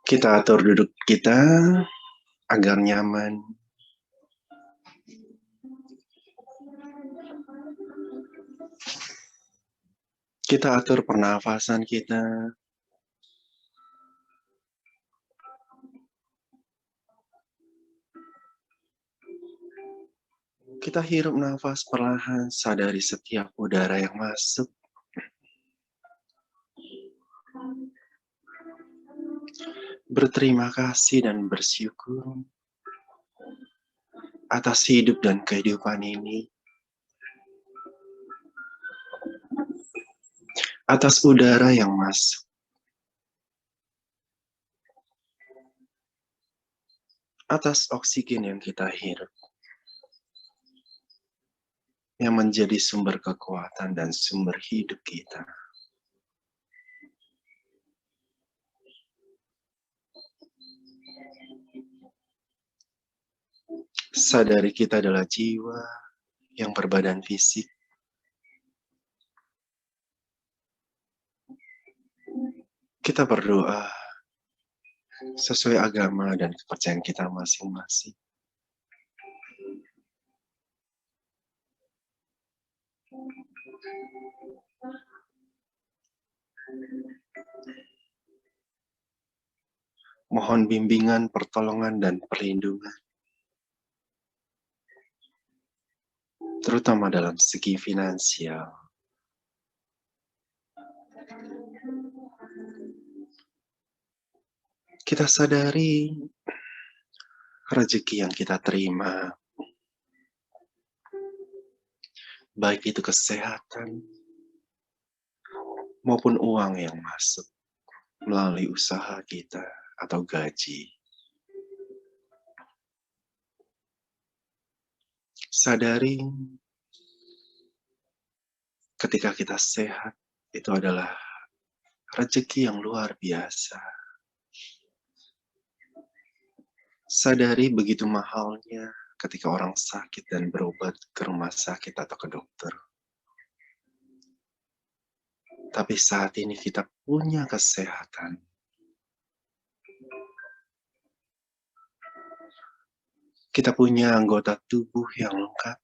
Kita atur duduk kita agar nyaman. Kita atur pernafasan kita. Kita hirup nafas perlahan, sadari setiap udara yang masuk. Berterima kasih dan bersyukur atas hidup dan kehidupan ini. Atas udara yang masuk. Atas oksigen yang kita hirup. Yang menjadi sumber kekuatan dan sumber hidup kita. Sadari kita adalah jiwa yang berbadan fisik. Kita berdoa sesuai agama dan kepercayaan kita masing-masing. Mohon bimbingan, pertolongan, dan perlindungan. Terutama dalam segi finansial. Kita sadari rezeki yang kita terima, baik itu kesehatan maupun uang yang masuk melalui usaha kita atau gaji. Sadari ketika kita sehat, itu adalah rezeki yang luar biasa. Sadari begitu mahalnya ketika orang sakit dan berobat ke rumah sakit atau ke dokter. Tapi saat ini kita punya kesehatan. Kita punya anggota tubuh yang lengkap.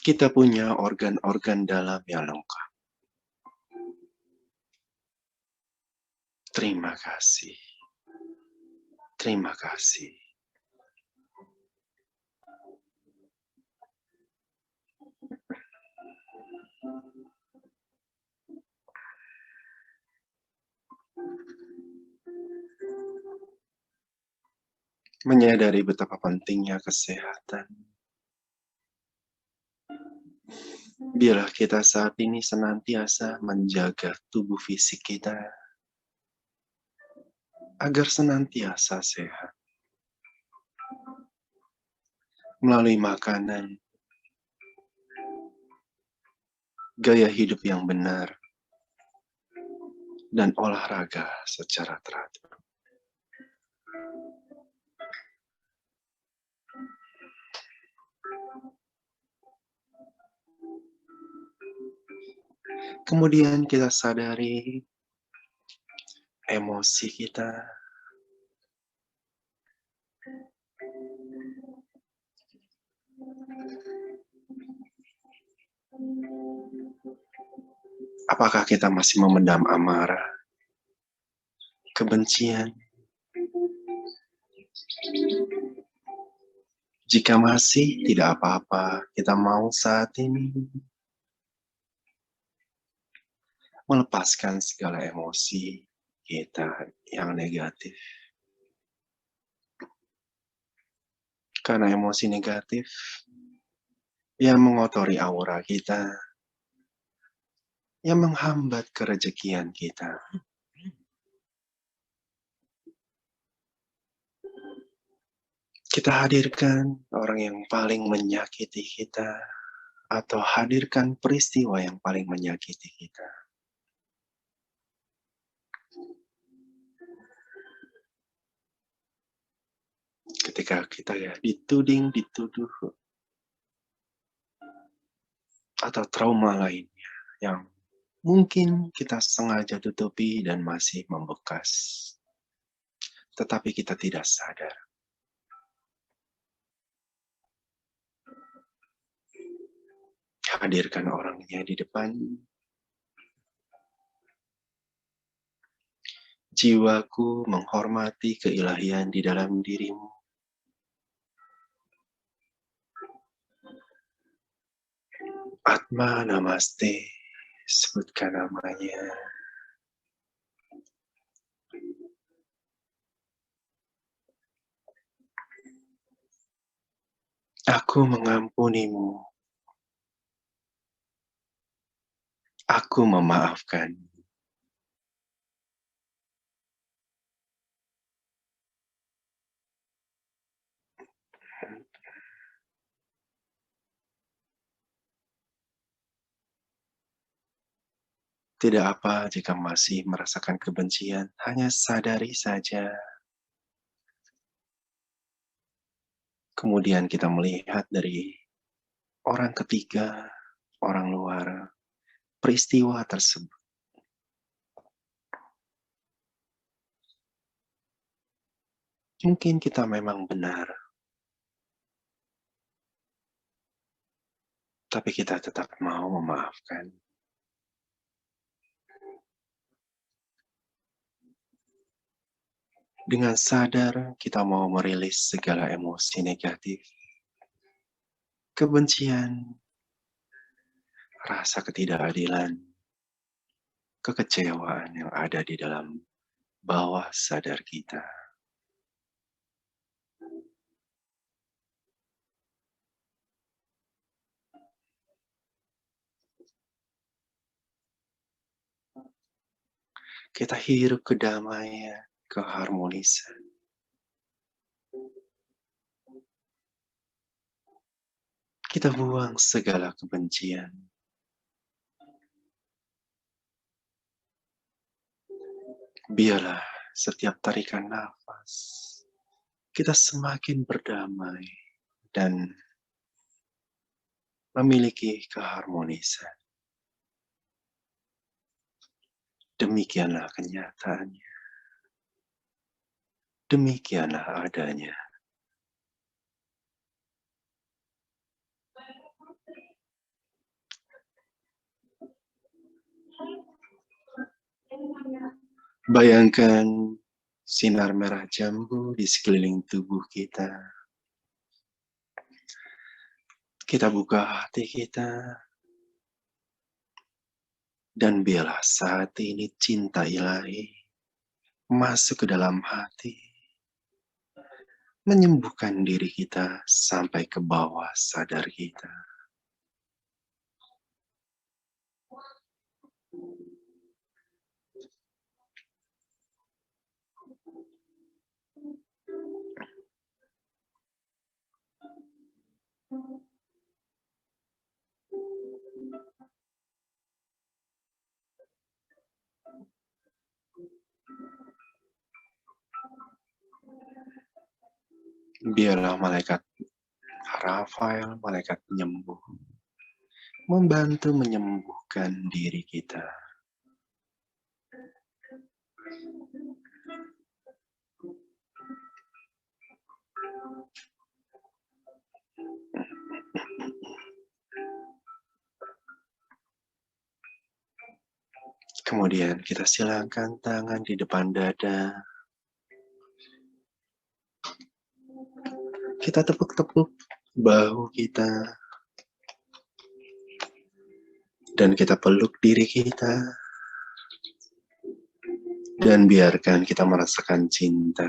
Kita punya organ-organ dalam yang lengkap. Terima kasih. Terima kasih. Menyadari betapa pentingnya kesehatan. Biarlah kita saat ini senantiasa menjaga tubuh fisik kita agar senantiasa sehat. Melalui makanan, gaya hidup yang benar, dan olahraga secara teratur. Kemudian kita sadari emosi kita. Apakah kita masih memendam amarah, kebencian? Jika masih, tidak apa-apa. Kita mau saat ini melepaskan segala emosi kita yang negatif. Karena emosi negatif yang mengotori aura kita, yang menghambat kerejekian kita. Kita hadirkan orang yang paling menyakiti kita, atau hadirkan peristiwa yang paling menyakiti kita. Kita ketika kita dituding, dituduh, atau trauma lainnya yang mungkin kita sengaja tutupi dan masih membekas, tetapi kita tidak sadar. Hadirkan orangnya di depan. Jiwaku menghormati keilahian di dalam dirimu. Atma Namaste, sebutkan namanya. Aku mengampunimu. Aku memaafkan. Tidak apa jika masih merasakan kebencian, hanya sadari saja. Kemudian kita melihat dari orang ketiga, orang luar, peristiwa tersebut. Mungkin kita memang benar, tapi kita tetap mau memaafkan. Dengan sadar kita mau merilis segala emosi negatif, kebencian, rasa ketidakadilan, kekecewaan yang ada di dalam bawah sadar kita. Kita hirup kedamaian, keharmonisan. Kita buang segala kebencian. Biarlah setiap tarikan nafas, kita semakin berdamai dan memiliki keharmonisan. Demikianlah kenyataannya. Demikianlah adanya. Bayangkan sinar merah jambu di sekeliling tubuh kita. Kita buka hati kita. Dan biarlah saat ini cinta ilahi masuk ke dalam hati. Menyembuhkan diri kita sampai ke bawah sadar kita. Biarlah malaikat Rafael, malaikat penyembuh, membantu menyembuhkan diri kita. Kemudian kita silangkan tangan di depan dada. Kita tepuk-tepuk bahu kita. Dan kita peluk diri kita. Dan biarkan kita merasakan cinta.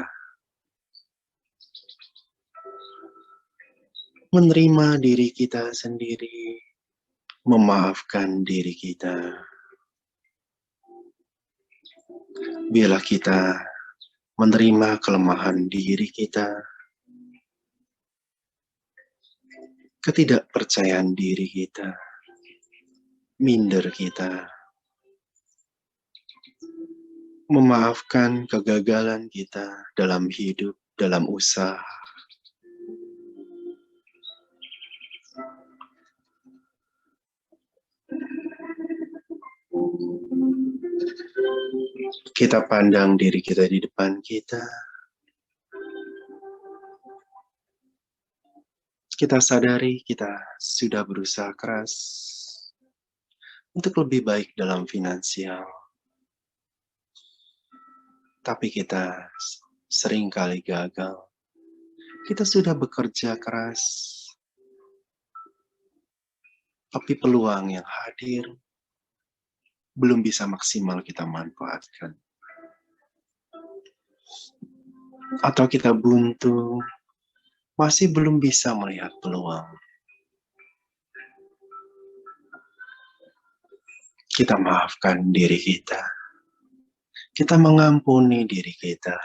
Menerima diri kita sendiri. Memaafkan diri kita. Biarlah kita menerima kelemahan diri kita. Ketidakpercayaan diri kita. Minder kita. Memaafkan kegagalan kita dalam hidup, dalam usaha, Kita pandang diri kita di depan kita. Kita sadari kita sudah berusaha keras untuk lebih baik dalam finansial. Tapi kita sering kali gagal. Kita sudah bekerja keras, tapi peluang yang hadir belum bisa maksimal kita manfaatkan. Atau kita buntu, masih belum bisa melihat peluang. Kita maafkan diri kita. Kita mengampuni diri kita.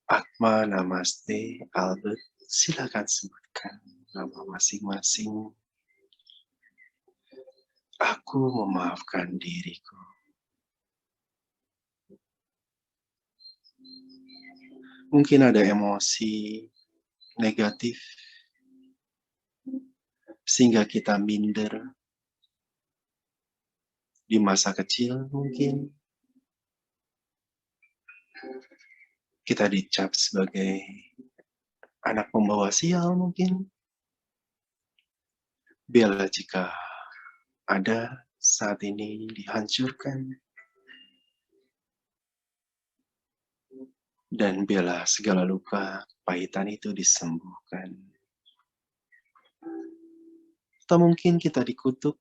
Atma, Namaste, Albert, silakan sebutkan nama masing-masing. Aku memaafkan diriku. Mungkin ada emosi negatif sehingga kita minder di masa kecil. Mungkin kita dicap sebagai anak pembawa sial mungkin. Biarlah jika ada saat ini dihancurkan. Dan biarlah segala luka pahitan itu disembuhkan. Atau mungkin kita dikutuk,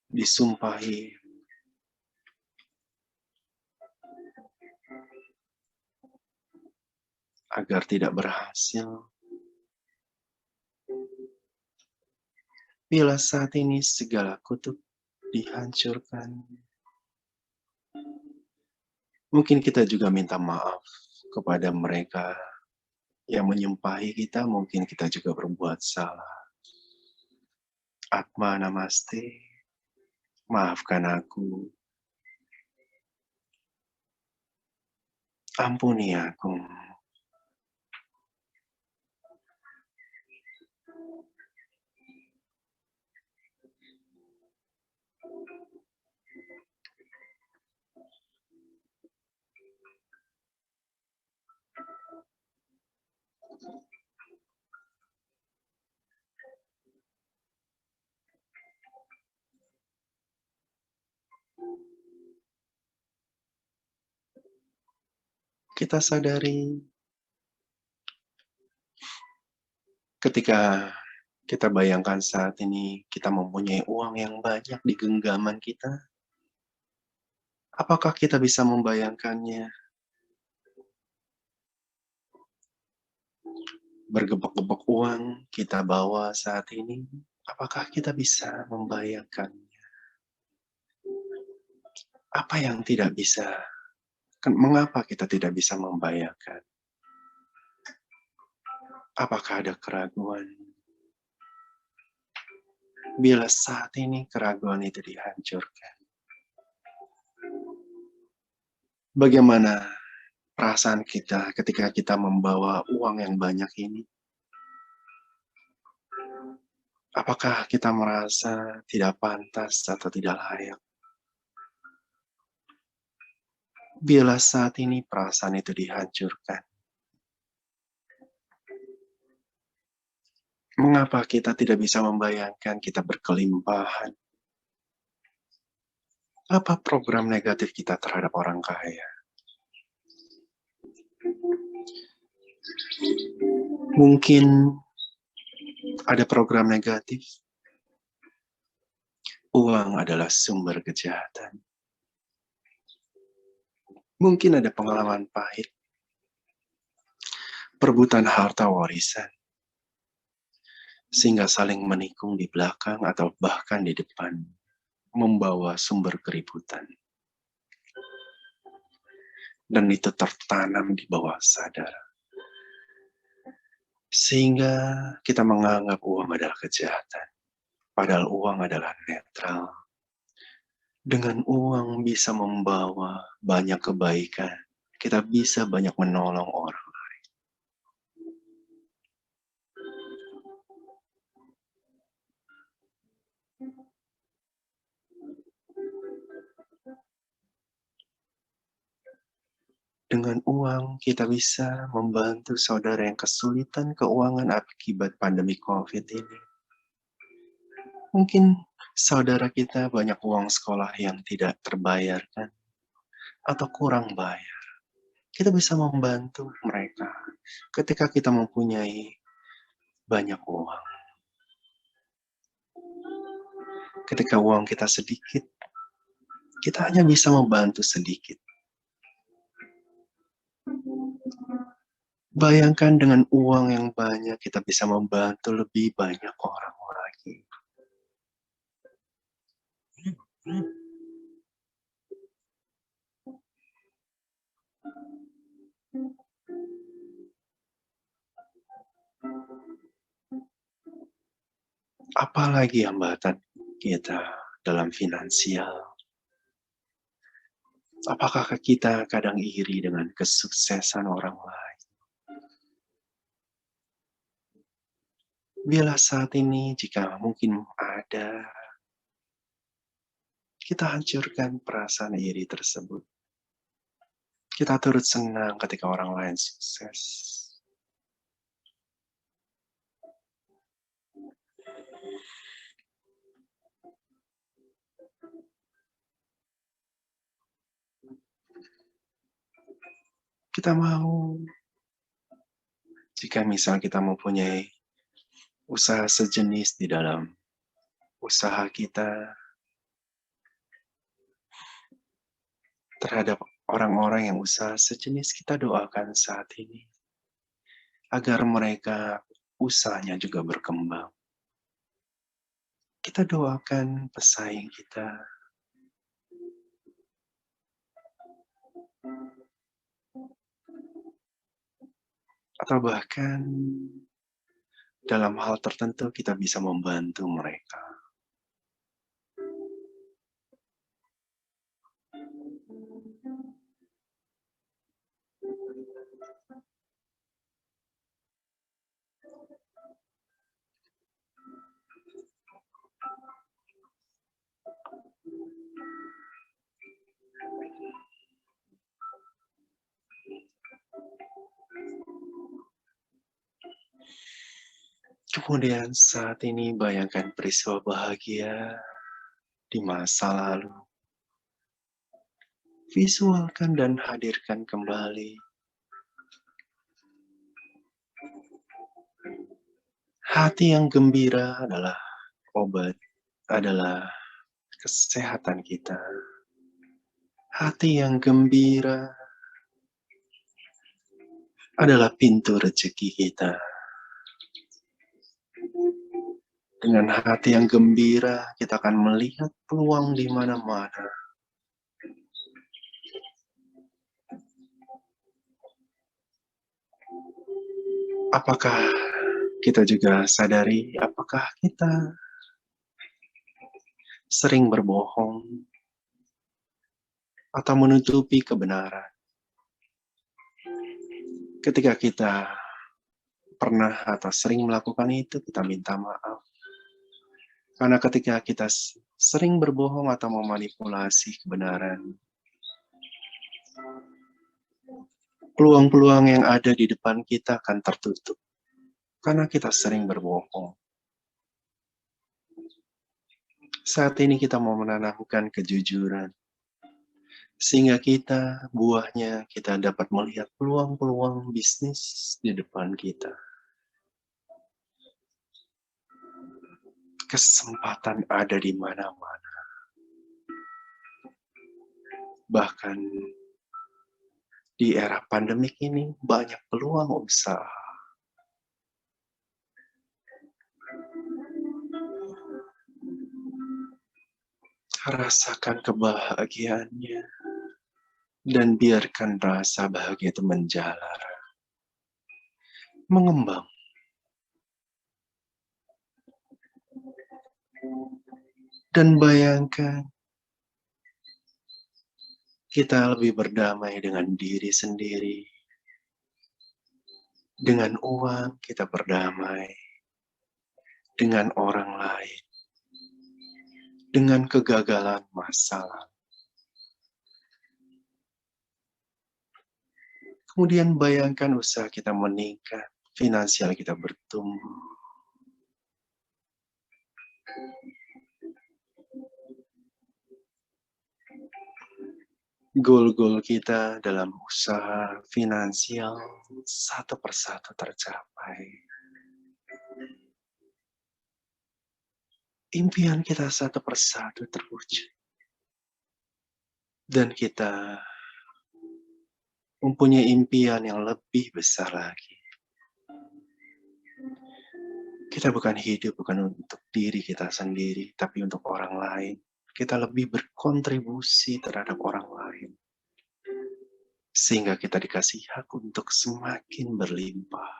disumpahi, agar tidak berhasil. Bila saat ini segala kutuk dihancurkan. Mungkin kita juga minta maaf kepada mereka yang menyumpahi kita, mungkin kita juga berbuat salah. Atma, Namaste, maafkan aku. Ampuni aku. Kita sadari ketika kita bayangkan saat ini kita mempunyai uang yang banyak di genggaman kita. Apakah kita bisa membayangkannya? Bergebek-gebek uang kita bawa saat ini. Apakah kita bisa membayangkannya? Apa yang tidak bisa? Mengapa kita tidak bisa membayangkan? Apakah ada keraguan? Bila saat ini keraguan itu dihancurkan, bagaimana perasaan kita ketika kita membawa uang yang banyak ini? Apakah kita merasa tidak pantas atau tidak layak? Bila saat ini perasaan itu dihancurkan, mengapa kita tidak bisa membayangkan kita berkelimpahan? Apa program negatif kita terhadap orang kaya? Mungkin ada program negatif. Uang adalah sumber kejahatan. Mungkin ada pengalaman pahit. Perebutan harta warisan. Sehingga saling menikung di belakang atau bahkan di depan. Membawa sumber keributan. Dan itu tertanam di bawah sadar. Sehingga kita menganggap uang adalah kejahatan. Padahal uang adalah netral. Dengan uang bisa membawa banyak kebaikan. Kita bisa banyak menolong orang. Dengan uang, kita bisa membantu saudara yang kesulitan keuangan akibat pandemi COVID ini. Mungkin saudara kita banyak uang sekolah yang tidak terbayarkan atau kurang bayar. Kita bisa membantu mereka ketika kita mempunyai banyak uang. Ketika uang kita sedikit, kita hanya bisa membantu sedikit. Bayangkan dengan uang yang banyak, kita bisa membantu lebih banyak orang lagi. Apalagi hambatan kita dalam finansial? Apakah kita kadang iri dengan kesuksesan orang lain? Bila saat ini, jika mungkin ada, kita hancurkan perasaan iri tersebut. Kita turut senang ketika orang lain sukses. Kita mau, jika misal kita mempunyai usaha sejenis di dalam usaha kita, terhadap orang-orang yang usaha sejenis, kita doakan saat ini agar mereka usahanya juga berkembang. Kita doakan pesaing kita, atau bahkan dalam hal tertentu kita bisa membantu mereka. Kemudian saat ini bayangkan peristiwa bahagia di masa lalu. Visualkan dan hadirkan kembali. Hati yang gembira adalah obat, adalah kesehatan kita. Hati yang gembira adalah pintu rezeki kita. Dengan hati yang gembira, kita akan melihat peluang di mana-mana. Apakah kita juga sadari, apakah kita sering berbohong atau menutupi kebenaran? Ketika kita pernah atau sering melakukan itu, kita minta maaf. Karena ketika kita sering berbohong atau memanipulasi kebenaran, peluang-peluang yang ada di depan kita akan tertutup. Karena kita sering berbohong. Saat ini kita mau menanamkan kejujuran. Sehingga kita, buahnya, kita dapat melihat peluang-peluang bisnis di depan kita. Kesempatan ada di mana-mana. Bahkan di era pandemik ini banyak peluang usaha. Rasakan kebahagiaannya dan biarkan rasa bahagia itu menjalar, mengembang. Dan bayangkan kita lebih berdamai dengan diri sendiri. Dengan uang kita berdamai. Dengan orang lain. Dengan kegagalan masalah. Kemudian bayangkan usaha kita meningkat, finansial kita bertumbuh. Goal-goal kita dalam usaha finansial satu persatu tercapai. Impian kita satu persatu terwujud. Dan kita mempunyai impian yang lebih besar lagi. Kita bukan hidup bukan untuk diri kita sendiri, tapi untuk orang lain. Kita lebih berkontribusi terhadap orang lain. Sehingga kita dikasih hak untuk semakin berlimpah.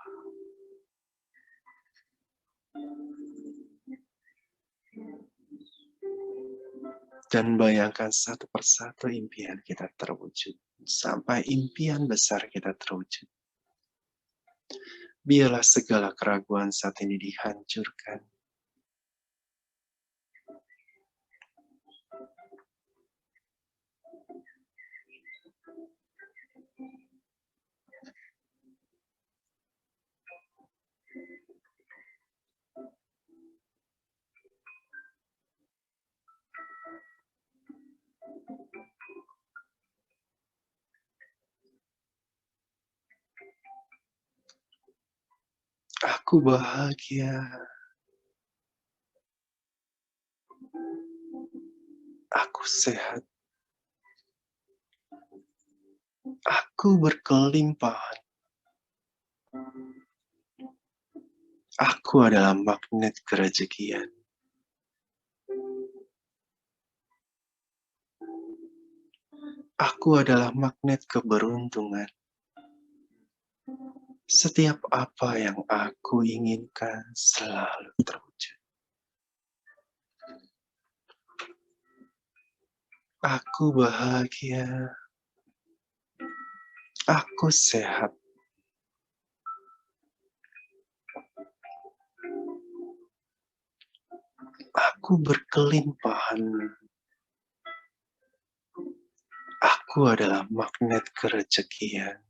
Dan bayangkan satu persatu impian kita terwujud. Sampai impian besar kita terwujud. Biarlah segala keraguan saat ini dihancurkan. Aku bahagia. Aku sehat. Aku berkelimpahan. Aku adalah magnet kerejekian. Aku adalah magnet keberuntungan. Setiap apa yang aku inginkan selalu terwujud. Aku bahagia. Aku sehat. Aku berkelimpahan. Aku adalah magnet kerejekian.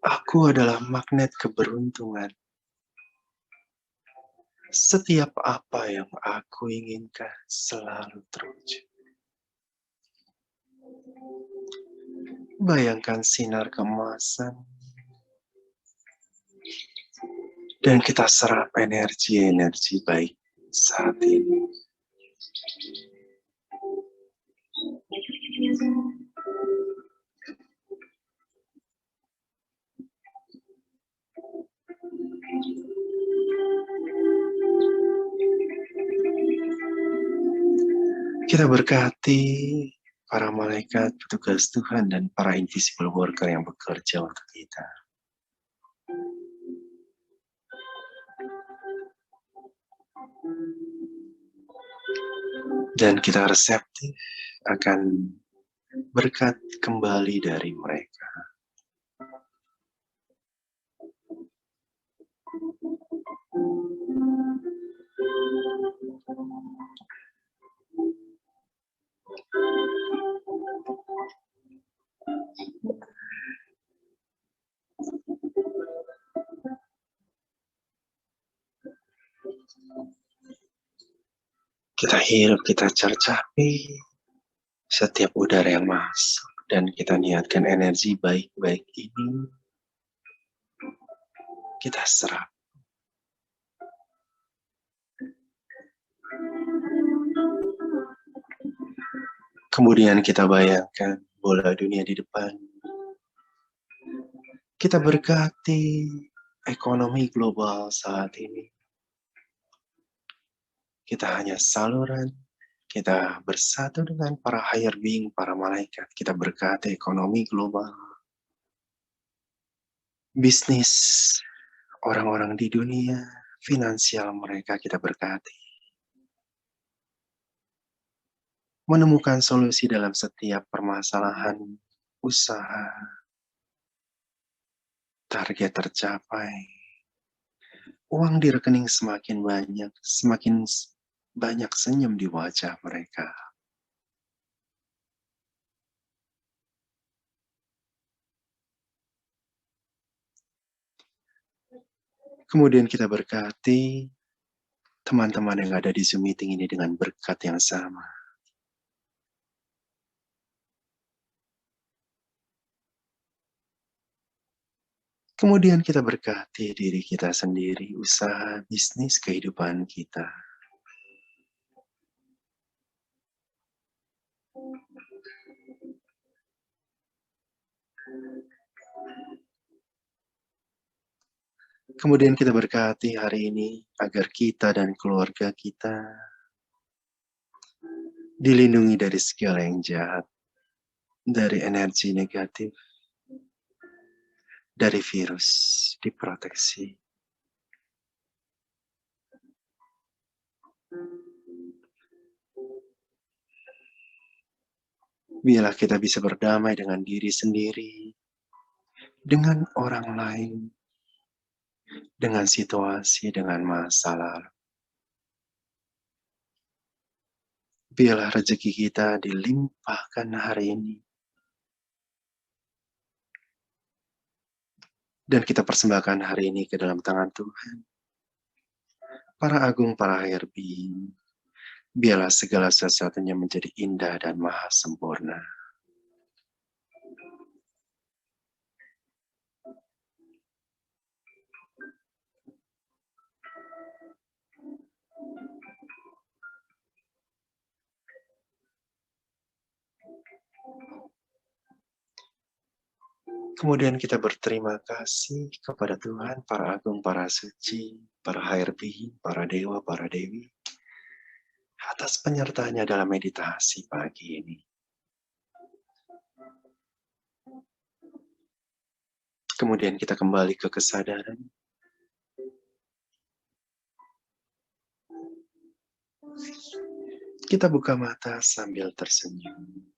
Aku adalah magnet keberuntungan. Setiap apa yang aku inginkan selalu terwujud. Bayangkan sinar keemasan. Dan kita serap energi-energi baik saat ini. Kita berkati para malaikat, petugas Tuhan, dan para invisible worker yang bekerja untuk kita. Dan kita reseptif akan berkat kembali dari mereka. Kita hirup, kita cercapi setiap udara yang masuk. Dan kita niatkan energi baik-baik ini. Kita serap. Kemudian kita bayangkan bola dunia di depan. Kita berkati ekonomi global saat ini. Kita hanya saluran. Kita bersatu dengan para higher being, para malaikat. Kita berkati ekonomi global. Bisnis orang-orang di dunia, finansial mereka kita berkati. Menemukan solusi dalam setiap permasalahan usaha. Target tercapai. Uang di rekening semakin banyak senyum di wajah mereka. Kemudian kita berkati teman-teman yang ada di Zoom meeting ini dengan berkat yang sama. Kemudian kita berkati diri kita sendiri, usaha, bisnis, kehidupan kita. Kemudian kita berkati hari ini agar kita dan keluarga kita dilindungi dari segala yang jahat, dari energi negatif, dari virus, diproteksi. Biarlah kita bisa berdamai dengan diri sendiri, dengan orang lain, dengan situasi, dengan masalah. Biarlah rezeki kita dilimpahkan hari ini. Dan kita persembahkan hari ini ke dalam tangan Tuhan. Para agung, para herbi, biarlah segala sesuatunya menjadi indah dan maha sempurna. Kemudian kita berterima kasih kepada Tuhan, para agung, para suci, para herbi, para dewa, para dewi, atas penyertaannya dalam meditasi pagi ini. Kemudian kita kembali ke kesadaran. Kita buka mata sambil tersenyum.